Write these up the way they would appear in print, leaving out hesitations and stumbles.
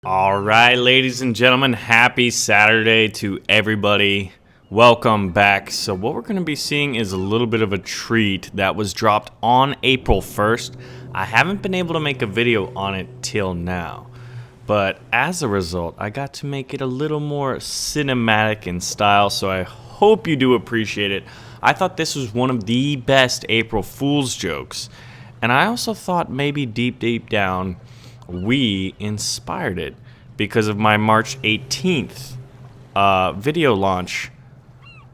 Alright, ladies and gentlemen, happy Saturday to everybody. Welcome back. So what we're going to be seeing is a little bit of a treat that was dropped on April 1st. I haven't been able to make a video on it till now, but as a result, I got to make it a little more cinematic in style, so I hope you do appreciate it. I thought this was one of the best April Fool's jokes, and I also thought maybe deep down we inspired it because of my March 18th video launch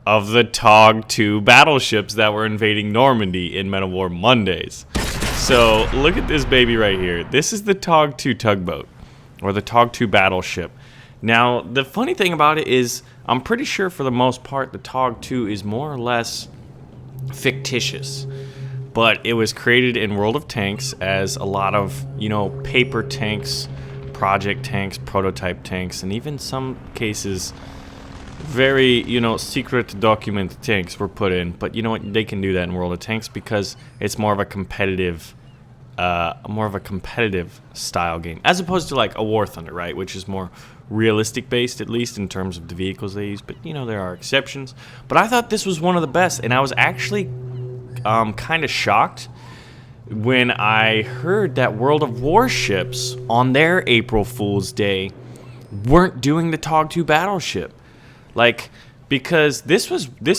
of the TOG 2 battleships that were invading Normandy in Men of War Mondays. So look at this baby right here. This is the TOG 2 tugboat, or the TOG 2 battleship. Now the funny thing about it is I'm pretty sure for the most part the TOG 2 is more or less fictitious. But it was created in World of Tanks as a lot of, paper tanks, project tanks, prototype tanks, and even some cases very, secret document tanks were put in. But you know what? They can do that in World of Tanks because it's more of a competitive style game, as opposed to like a War Thunder, right? Which is more realistic based, at least in terms of the vehicles they use. But there are exceptions. But I thought this was one of the best, and I was actually kind of shocked when I heard that World of Warships on their April Fool's Day weren't doing the TOG 2 battleship. Because this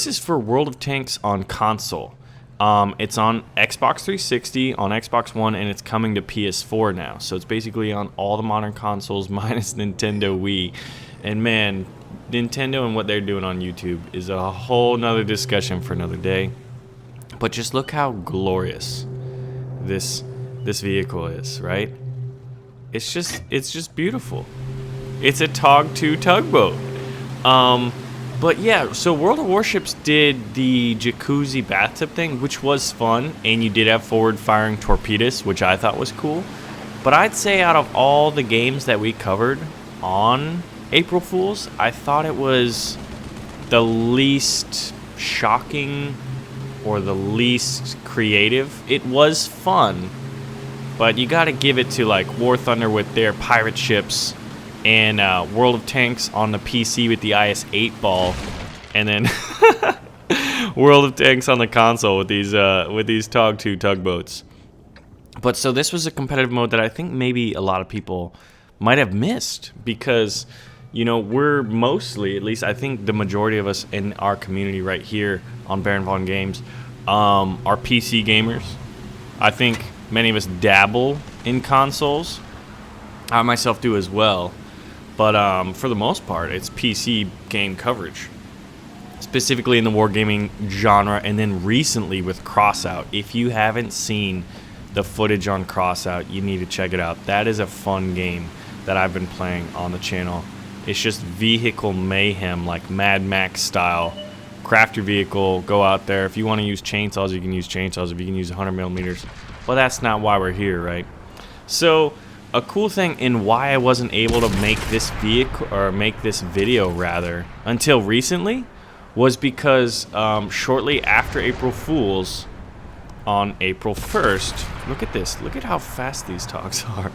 is for World of Tanks on console. It's on Xbox 360, on Xbox One, and it's coming to PS4 now. So it's basically on all the modern consoles minus Nintendo Wii. And man, Nintendo and what they're doing on YouTube is a whole nother discussion for another day. But just look how glorious this vehicle is, right? It's just beautiful. It's a TOG 2 tugboat. But yeah, so World of Warships did the jacuzzi bathtub thing, which was fun, and you did have forward-firing torpedoes, which I thought was cool. But I'd say out of all the games that we covered on April Fools, I thought it was the least shocking or the least creative. It was fun, but you gotta give it to like War Thunder with their pirate ships, and World of Tanks on the PC with the IS-8 ball, and then World of Tanks on the console with these TOG 2 tugboats. But so this was a competitive mode that I think maybe a lot of people might have missed because we're mostly, at least I think the majority of us in our community right here on BaronVonGamez are PC gamers. I think many of us dabble in consoles. I myself do as well. But for the most part, it's PC game coverage, specifically in the wargaming genre, and then recently with Crossout. If you haven't seen the footage on Crossout, you need to check it out. That is a fun game that I've been playing on the channel. It's just vehicle mayhem, like Mad Max style. Craft your vehicle, go out there. If you want to use chainsaws, you can use chainsaws. If you can use 100 millimeters, well, that's not why we're here, right? So a cool thing in why I wasn't able to make this video rather until recently was because shortly after April Fools, on April 1st, look at this. Look at how fast these TOGs are.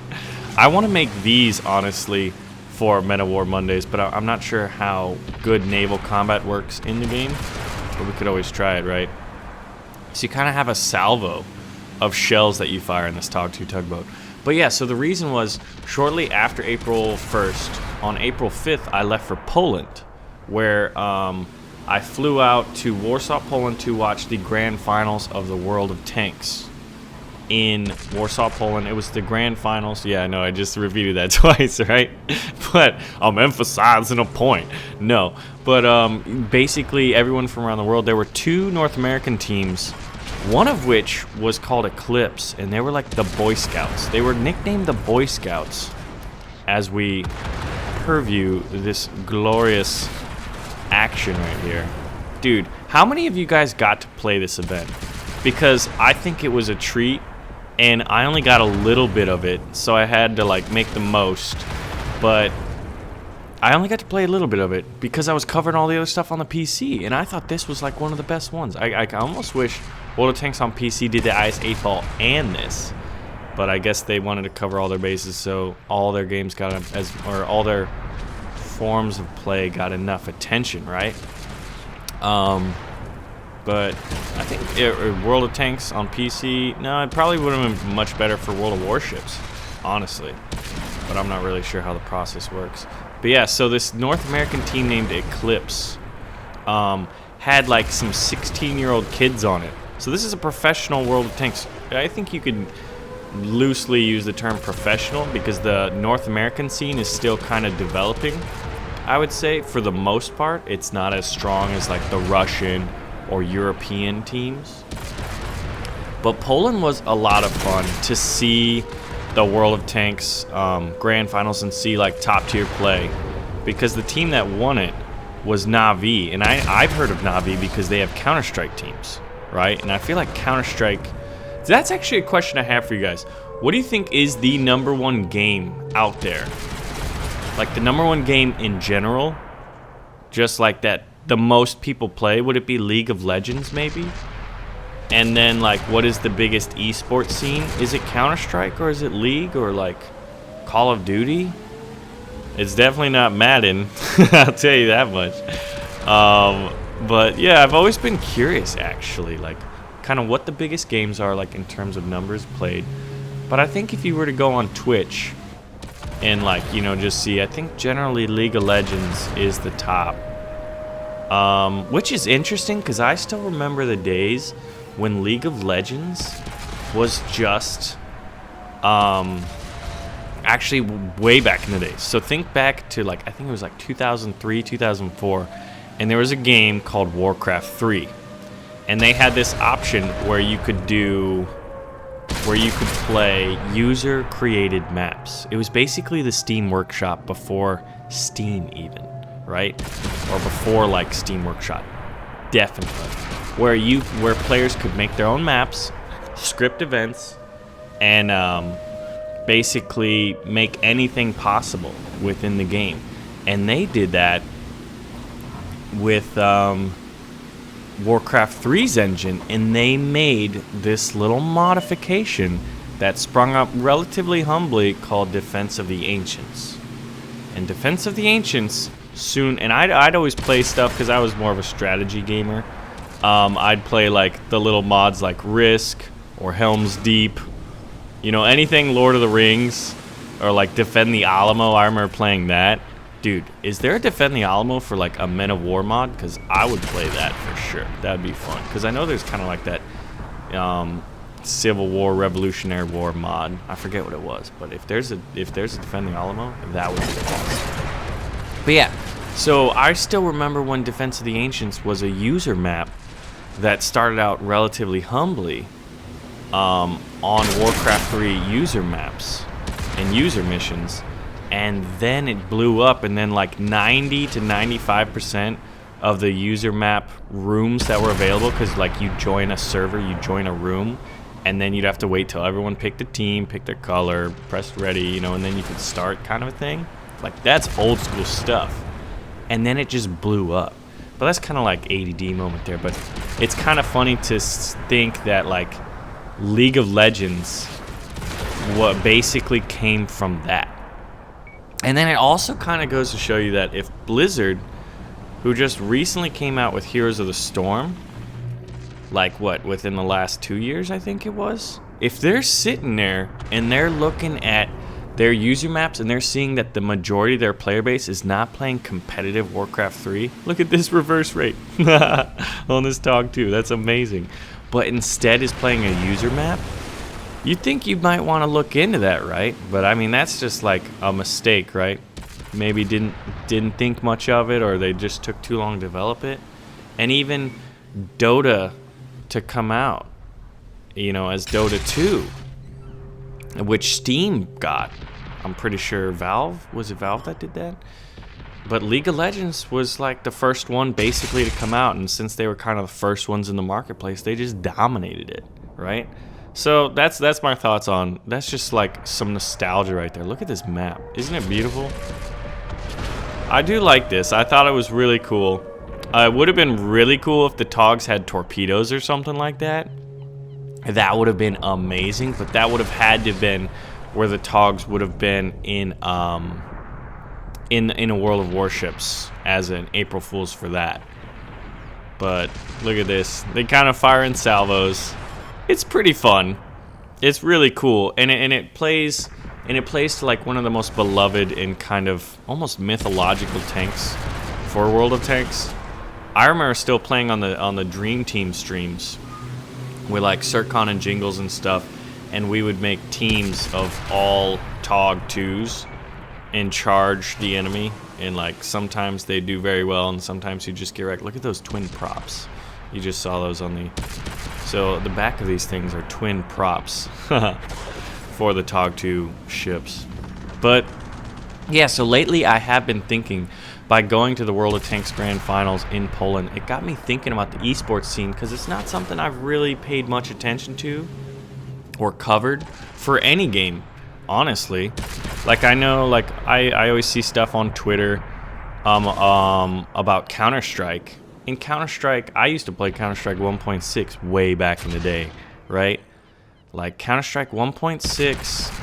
I want to make these honestly for Men of War Mondays, but I'm not sure how good naval combat works in the game, but we could always try it, right? So you kind of have a salvo of shells that you fire in this TOG 2 tugboat. But yeah, so the reason was shortly after April 1st, on April 5th, I left for Poland, where I flew out to Warsaw, Poland to watch the grand finals of the World of Tanks in Warsaw, Poland. It was the grand finals. Yeah, I know, I just repeated that twice, right? But I'm emphasizing a point. No, but basically everyone from around the world. There were 2 North American teams, one of which was called Eclipse, and they were like the Boy Scouts. They were nicknamed the Boy Scouts as we purview this glorious action right here. Dude, how many of you guys got to play this event? Because I think it was a treat, and I only got a little bit of it, so I had to like make the most. But I only got to play a little bit of it because I was covering all the other stuff on the PC, and I thought this was like one of the best ones. I almost wish World of Tanks on PC did the IS-8 ball and this. but I guess they wanted to cover all their bases, so all their games got or all their forms of play got enough attention, right? But I think World of Tanks on PC, no, it probably would have been much better for World of Warships, honestly. But I'm not really sure how the process works. But yeah, so this North American team named Eclipse had like some 16-year-old kids on it. So this is a professional World of Tanks. I think you could loosely use the term professional because the North American scene is still kind of developing. I would say for the most part, it's not as strong as like the Russian or European teams. But Poland was a lot of fun to see the World of Tanks grand finals and see like top tier play, because the team that won it was Na'Vi, and I've heard of Na'Vi because they have Counter-Strike teams, right? And I feel like Counter-Strike, that's actually a question I have for you guys. What do you think is the #1 game out there? Like the #1 game in general, just like that the most people play? Would it be League of Legends maybe? And then like what is the biggest esports scene? Is it Counter-Strike or is it League or like Call of Duty? It's definitely not Madden, I'll tell you that much. But yeah, I've always been curious actually, like kind of what the biggest games are like in terms of numbers played. But I think if you were to go on Twitch and like, you know, just see, I think generally League of Legends is the top. Which is interesting because I still remember the days when League of Legends was just actually way back in the day. So think back to like, I think it was like 2003, 2004, and there was a game called Warcraft 3. And they had this option where you could play user created maps. It was basically the Steam Workshop before Steam even, right? Or before like Steam Workshop, definitely. Where players could make their own maps, script events, and basically make anything possible within the game. And they did that with Warcraft 3's engine, and they made this little modification that sprung up relatively humbly called Defense of the Ancients. And Defense of the Ancients soon, and I'd always play stuff because I was more of a strategy gamer. I'd play like the little mods like Risk or Helm's Deep, you know, anything Lord of the Rings, or like Defend the Alamo. I remember playing that. Dude, is there a Defend the Alamo for like a Men of War mod? Because I would play that for sure. That'd be fun. Because I know there's kind of like that Civil War, Revolutionary War mod. I forget what it was, but if there's a Defend the Alamo, that would be awesome. But yeah, so I still remember when Defense of the Ancients was a user map that started out relatively humbly on Warcraft 3 user maps and user missions. And then it blew up, and then like 90 to 95% of the user map rooms that were available, because like you join a server, you join a room, and then you'd have to wait till everyone picked a team, pick their color, press ready, you know, and then you could start kind of a thing. Like that's old school stuff. And then it just blew up. But that's kind of like ADD moment there. But it's kind of funny to think that like League of Legends what basically came from that. And then it also kind of goes to show you that if Blizzard, who just recently came out with Heroes of the Storm, like what, within the last 2 years I think it was, if they're sitting there and they're looking at their user maps and they're seeing that the majority of their player base is not playing competitive Warcraft 3, look at this reverse rate on this TOG 2, that's amazing, but instead is playing a user map, you'd think you might want to look into that, right? But I mean, that's just like a mistake, right? Maybe didn't think much of it, or they just took too long to develop it. And even Dota to come out, you know, as Dota 2, which Steam got. I'm pretty sure was it Valve that did that? But League of Legends was like the first one basically to come out, and since they were kind of the first ones in the marketplace, they just dominated it, right? So that's my thoughts on, that's just like some nostalgia right there. Look at this map. Isn't it beautiful? I do like this. I thought it was really cool. It would have been really cool if the TOGs had torpedoes or something like that. that would have been amazing. But that would have had to have been where the TOGs would have been in a World of Warships as an April Fool's for that. But look at this. They kind of fire in salvos. It's pretty fun. It's really cool, and it plays to like one of the most beloved and kind of almost mythological tanks for World of Tanks. I remember still playing on the Dream Team streams with like Sircon and Jingles and stuff, and we would make teams of all TOG 2s and charge the enemy, and like sometimes they do very well and sometimes you just get wrecked. Look at those twin props. You just saw those on the... So the back of these things are twin props for the TOG 2 ships. But yeah, so lately I have been thinking, by going to the World of Tanks Grand Finals in Poland, it got me thinking about the esports scene, because it's not something I've really paid much attention to or covered for any game, honestly. Like I know, like I always see stuff on Twitter about Counter-Strike. In Counter-Strike, I used to play Counter-Strike 1.6 way back in the day, right? Like Counter-Strike 1.6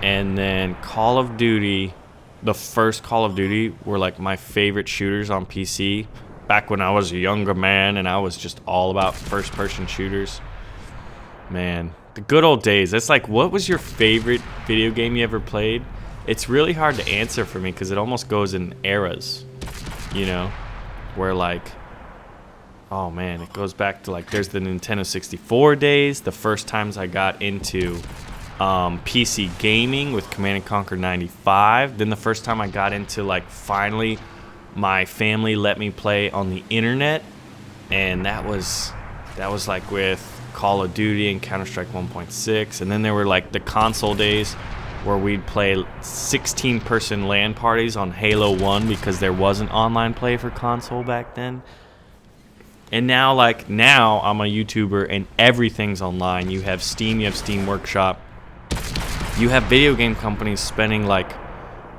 and then Call of Duty, the first Call of Duty were like my favorite shooters on PC back when I was a younger man and I was just all about first-person shooters. Man, the good old days. That's like, what was your favorite video game you ever played? It's really hard to answer for me because it almost goes in eras, you know, where like, oh man, it goes back to like, there's the Nintendo 64 days, the first times I got into PC gaming with Command & Conquer 95. Then the first time I got into, like, finally my family let me play on the internet, and that was like with Call of Duty and Counter-Strike 1.6. And then there were like the console days where we'd play 16-person LAN parties on Halo 1 because there wasn't online play for console back then. And now I'm a YouTuber and everything's online. You have Steam, you have Steam Workshop. You have video game companies spending like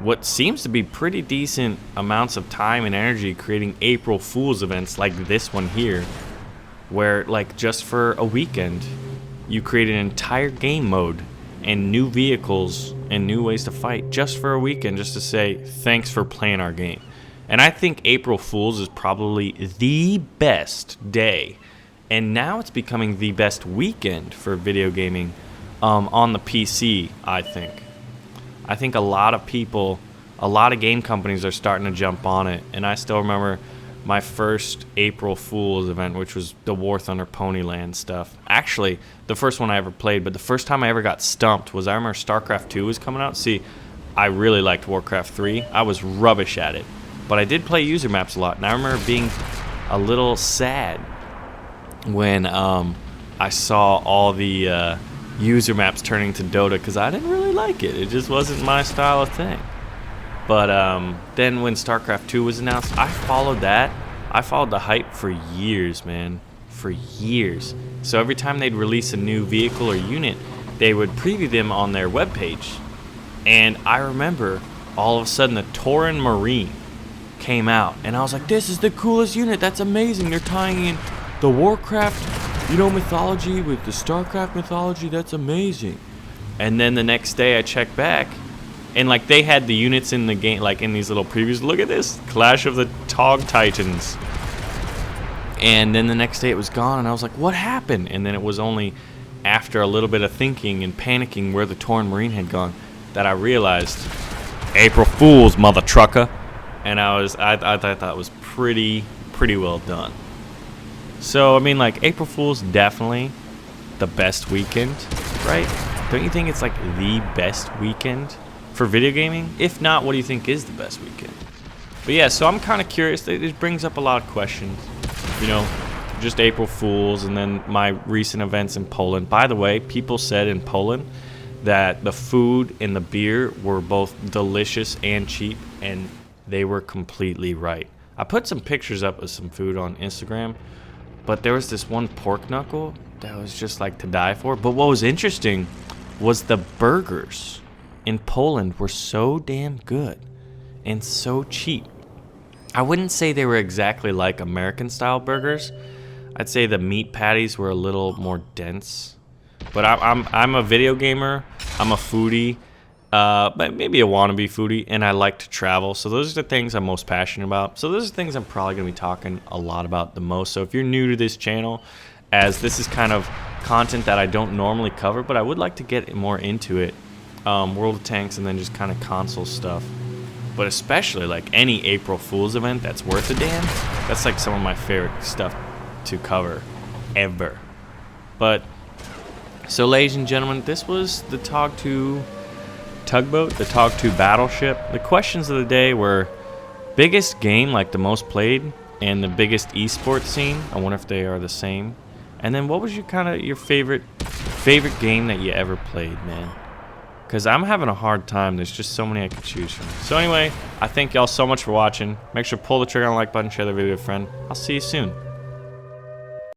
what seems to be pretty decent amounts of time and energy creating April Fool's events like this one here, where like just for a weekend you create an entire game mode and new vehicles and new ways to fight just for a weekend, just to say thanks for playing our game. And I think April Fool's is probably the best day, and now it's becoming the best weekend for video gaming on the PC. I think a lot of people, a lot of game companies are starting to jump on it. And I still remember my first April Fool's event, which was the War Thunder Ponyland stuff. Actually, the first one I ever played, but the first time I ever got stumped was, I remember StarCraft 2 was coming out. See, I really liked Warcraft 3. I was rubbish at it, but I did play user maps a lot. And I remember being a little sad when I saw all the user maps turning to Dota, because I didn't really like it. It just wasn't my style of thing. But then when StarCraft 2 was announced, I followed that. I followed the hype for years, man. For years. So every time they'd release a new vehicle or unit, they would preview them on their webpage. And I remember all of a sudden the Tauren Marine came out, and I was like, this is the coolest unit. That's amazing. They're tying in the Warcraft, mythology with the StarCraft mythology. That's amazing. And then the next day I checked back, and like they had the units in the game, like in these little previews. Look at this, Clash of the TOG Titans. And then the next day it was gone, and I was like, what happened? And then it was only after a little bit of thinking and panicking where the Tauren Marine had gone that I realized, April Fool's, mother trucker. And I thought that was pretty well done. So I mean, like, April Fool's definitely the best weekend, right? Don't you think it's like the best weekend for video gaming? If not, what do you think is the best weekend? But yeah, so I'm kind of curious. It brings up a lot of questions, just April Fool's, and then my recent events in Poland. By the way, people said in Poland that the food and the beer were both delicious and cheap, and they were completely right. I put some pictures up of some food on Instagram, but there was this one pork knuckle that was just like to die for. But what was interesting was the burgers in Poland were so damn good and so cheap. I wouldn't say they were exactly like American style burgers. I'd say the meat patties were a little more dense But I'm a video gamer. I'm a foodie. But maybe a wannabe foodie, and I like to travel. So those are the things I'm most passionate about. So those are the things I'm probably going to be talking a lot about the most. So if you're new to this channel, as this is kind of content that I don't normally cover, but I would like to get more into it, World of Tanks and then just kind of console stuff. But especially like any April Fool's event that's worth a damn, that's like some of my favorite stuff to cover ever. But so ladies and gentlemen, this was the TOG 2 tugboat, the TOG 2 battleship. The questions of the day were biggest game, like the most played, and the biggest esports scene. I wonder if they are the same. And then what was your favorite game that you ever played, man? Because I'm having a hard time. There's just so many I could choose from. So anyway, I thank y'all so much for watching. Make sure to pull the trigger on the like button, share the video with a friend. I'll see you soon.